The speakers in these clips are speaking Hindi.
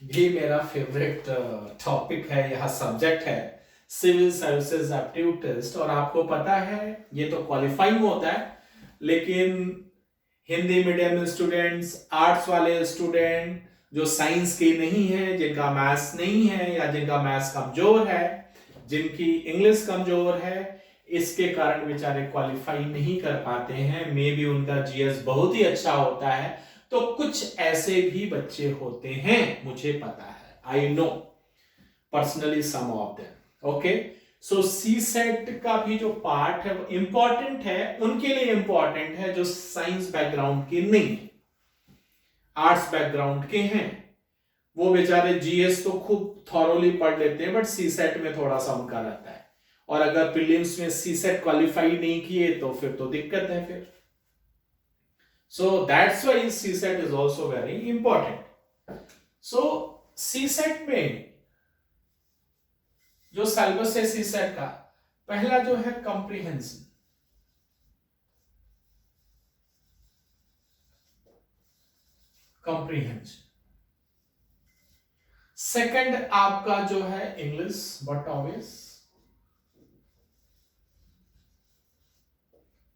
भी मेरा फेवरेट टॉपिक है, यह सब्जेक्ट है सिविल सर्विसेज एप्टीट्यूड टेस्ट। और आपको पता है ये तो क्वालिफाइंग होता है, लेकिन हिंदी मीडियम स्टूडेंट्स, आर्ट्स वाले स्टूडेंट जो साइंस के नहीं है, जिनका मैथ्स नहीं है या जिनका मैथ्स कमजोर है, जिनकी इंग्लिश कमजोर है, इसके कारण बेचारे क्वालिफाई नहीं कर पाते हैं। मे बी उनका जीएस बहुत ही अच्छा होता है। तो कुछ ऐसे भी बच्चे होते हैं, मुझे पता है, I know personally some of them. Okay, so C set का भी जो पार्ट है वो इंपॉर्टेंट है, उनके लिए इंपॉर्टेंट है जो साइंस बैकग्राउंड के नहीं है, आर्ट्स बैकग्राउंड के हैं। वो बेचारे जीएस तो खूब थॉरोली पढ़ लेते हैं, बट सी सेट में थोड़ा सा उनका रहता है। और अगर प्रीलिम्स में सी सेट क्वालिफाई नहीं किए तो फिर तो दिक्कत है फिर। So that's why C set is also very important. So C set में जो सिलेबस है सी सेट का, पहला जो है कॉम्प्रिहेंशन, कॉम्प्रिहेंशन। सेकंड आपका जो है इंग्लिश, बट ऑब्वियस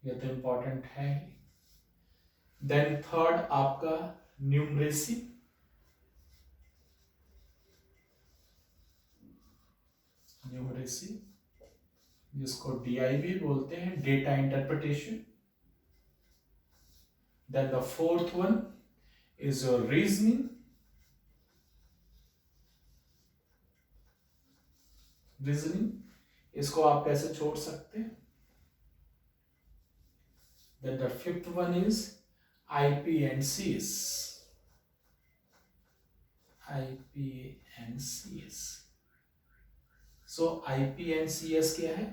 ये तो इंपॉर्टेंट है। देन थर्ड आपका न्यूमरेसी, न्यूमरेसी जिसको डीआई भी बोलते हैं, data interpretation. Then the fourth one is your reasoning, reasoning इसको आप कैसे छोड़ सकते हैं। Then the fifth one is IPNCS, IPNCS. So IPNCS क्या है?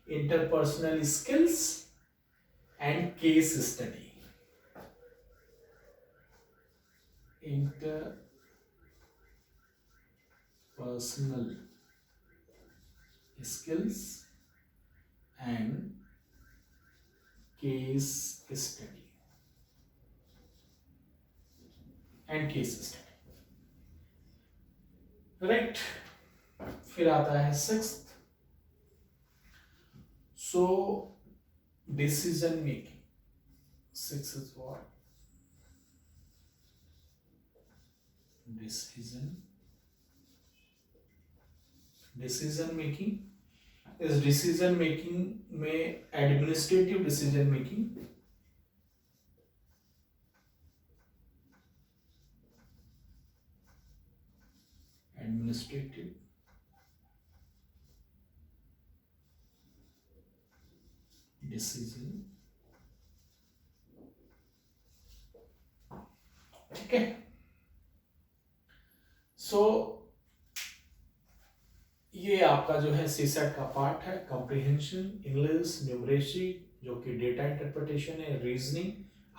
Interpersonal skills and case study, interpersonal skills and case study right. फिर आता है sixth, so decision making. Six is what? Decision making. इस डिसीजन मेकिंग में administrative decision making, administrative decision, ठीक है। सो ये आपका जो है सी सेट का पार्ट है, कॉम्प्रिहेंशन, इंग्लिश, न्यूमरेसी जो कि डेटा इंटरप्रिटेशन है, reasoning,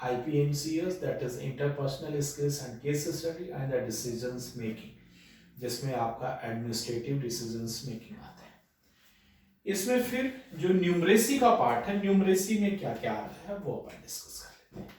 IPNCS that is interpersonal skills and case study, and the decisions making जिसमें आपका एडमिनिस्ट्रेटिव डिसीजंस मेकिंग आता है। इसमें फिर जो न्यूमरेसी का पार्ट है, न्यूमरेसी में क्या क्या आता है वो अपन डिस्कस कर लेते हैं।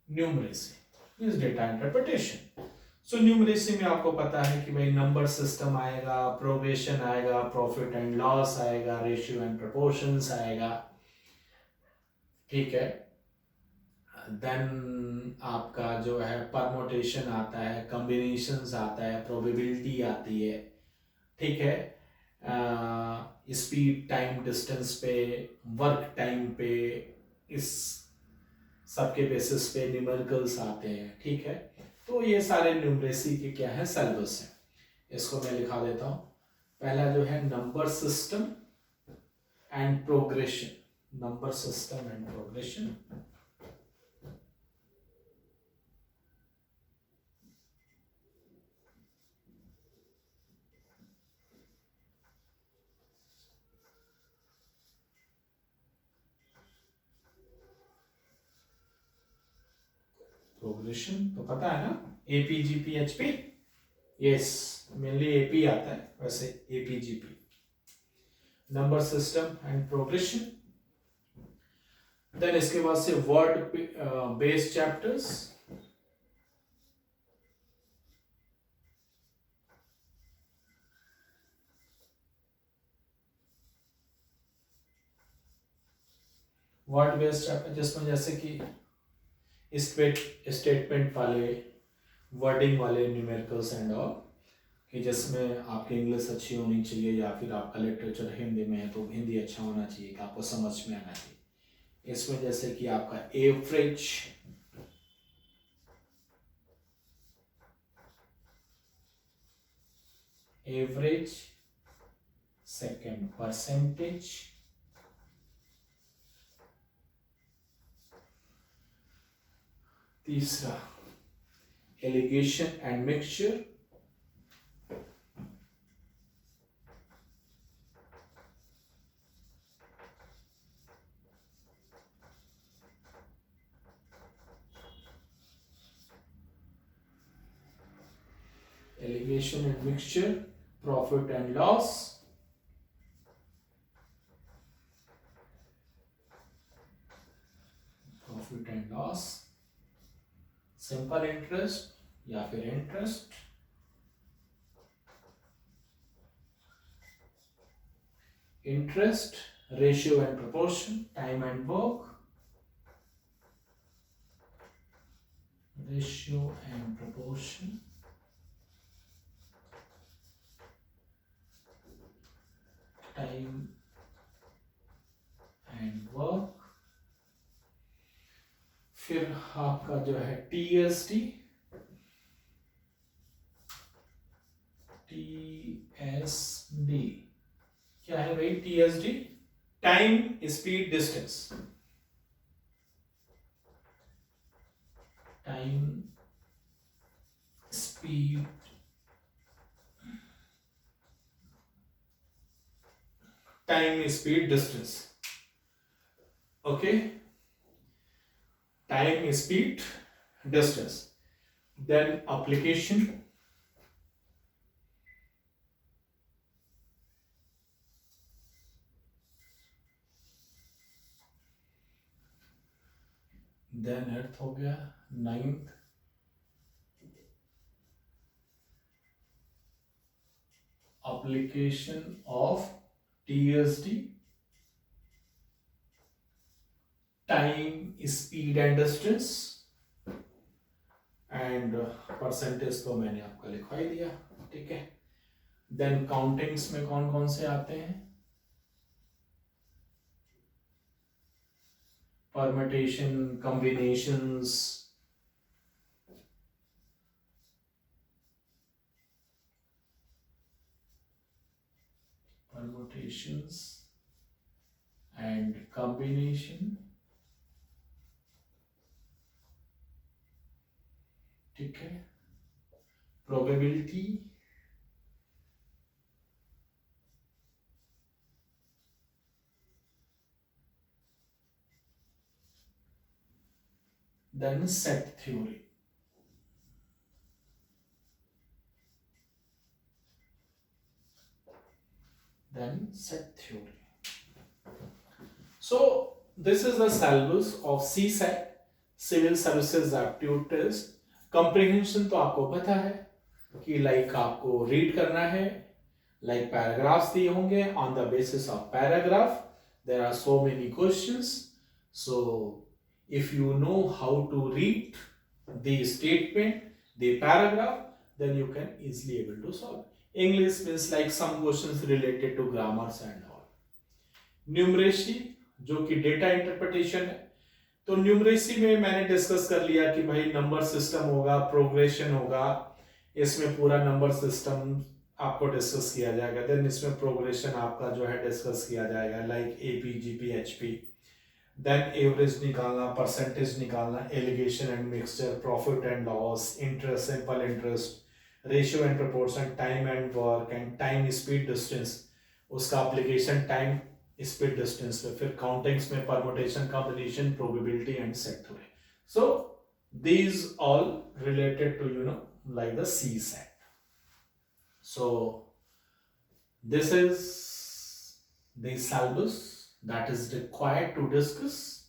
Numeracy is data interpretation. So numeracy में आपको पता है कि भाई नंबर सिस्टम आएगा, प्रोबेशन आएगा, प्रॉफिट एंड लॉस आएगा, रेशियो एंड प्रोपोर्शंस आएगा, ठीक है। देन आपका जो है परमोटेशन आता है, कॉम्बिनेशंस आता है, प्रोबेबिलिटी आती है, ठीक है। स्पीड, टाइम, डिस्टेंस पे, वर्क टाइम पे, इस सबके बेसिस पे न्यूमेरिकल्स आते हैं, ठीक है। तो ये सारे न्यूमरेसी के क्या है, सिलेबस है। इसको मैं लिखा देता हूं। पहला जो है number system and progression, number system and progression. Progression तो पता है ना, एपीजीपीएचपी, यस, मेनली एपी आता है, वैसे AP GP, number system and progression. Then इसके बाद से word based chapters, word based chapter जिसमें जैसे कि स्टेटमेंट वाले, वर्डिंग वाले, न्यूमेरिकल्स एंड ऑल, कि जिसमें आपकी इंग्लिश अच्छी होनी चाहिए या फिर आपका लिटरेचर हिंदी में है तो हिंदी अच्छा होना चाहिए कि आपको समझ में आना चाहिए। इसमें जैसे कि आपका एवरेज, एवरेज, सेकंड परसेंटेज, तीसरा alligation and mixture, alligation and mixture, profit and loss, profit and loss, simple interest या फिर interest, interest, ratio and proportion, time and work, ratio and proportion, time and work. फिर आपका जो है टीएसडी, टीएसडी क्या है भाई? TSD time speed distance, time speed distance, okay, time speed distance. Then application, then eighth हो गया। Ninth application of TSD, time, speed and distance, and percentage तो मैंने आपको लिखवा ही दिया, ठीक है। देन काउंटिंग्स में कौन कौन से आते हैं? Permutation, combinations, permutations and combination, ठीक है। probability, then set theory, then set theory. So this is the syllabus of CSAT, Civil Services Aptitude Test. Comprehension तो आपको पता है कि लाइक आपको रीड करना है, लाइक पैराग्राफ्स दिए होंगे, on the basis of paragraph there are so many questions. So if you know how to read the statement, the paragraph, then you can easily able to solve. English means like some questions related to grammars and all. Numeracy जो कि डेटा इंटरप्रिटेशन है, तो न्यूमरेसी में मैंने डिस्कस कर लिया कि भाई नंबर सिस्टम होगा, प्रोग्रेशन होगा, इसमें पूरा नंबर सिस्टम आपको डिस्कस किया जाएगा। देन इसमें प्रोग्रेशन आपका जो है डिस्कस किया जाएगा, like AP, GP, HP. Then average निकालना, परसेंटेज निकालना, alligation and mixture, profit and loss, interest, simple interest, ratio and proportion, time and work and time speed distance, उसका एप्लीकेशन टाइम स्पीड डिस्टेंस पे। फिर काउंटिंग्स में permutation, combination, probability and set theory. So these all related to like the CSAT. So this is the syllabus that is required to discuss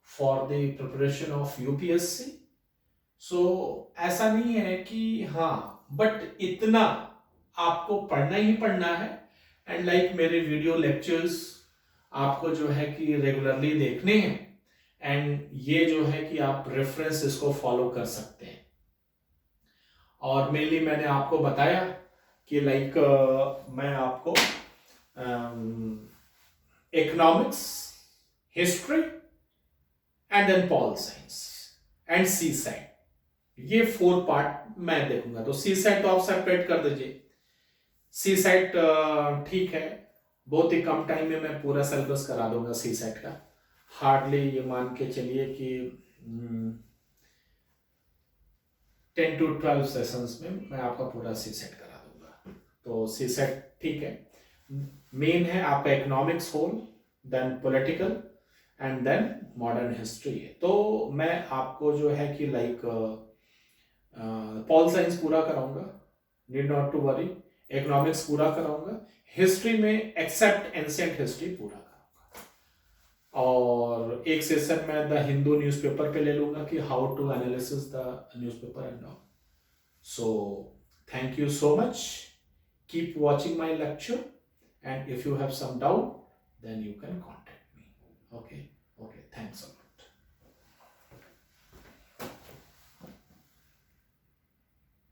for the preparation of UPSC. So ऐसा नहीं है कि हाँ, बट इतना आपको पढ़ना ही पढ़ना है। एंड लाइक मेरे वीडियो लेक्चर्स आपको जो है कि रेगुलरली देखने हैं, एंड ये जो है कि आप रेफरेंस इसको फॉलो कर सकते हैं। और मेनली मैंने आपको बताया कि लाइक मैं आपको economics, history and then pol science and C set, ये 4 पार्ट मैं देखूंगा। तो सी सेट तो आप सेपरेट कर दीजिए। सी सेट ठीक है, बहुत ही कम टाइम में मैं पूरा सिलेबस करा दूंगा सी सेट का। हार्डली ये मान के चलिए कि 10 to 12 सेशंस में मैं आपका पूरा सी सेट करा दूंगा। तो सी सेट ठीक है। मेन है आपका economics whole, then political and then modern history है। तो मैं आपको जो है कि लाइक पॉल साइंस पूरा कराऊंगा, need not to worry. Economics पूरा कराऊंगा, हिस्ट्री में एक्सेप्ट एंशिएंट हिस्ट्री पूरा कराऊंगा। और एक सेशन में द हिंदू न्यूज़पेपर पे ले लूंगा कि how to analysis the newspaper and all. So thank you so much, keep watching my lecture, and if you have some doubt then you can contact me. Okay, thanks a lot.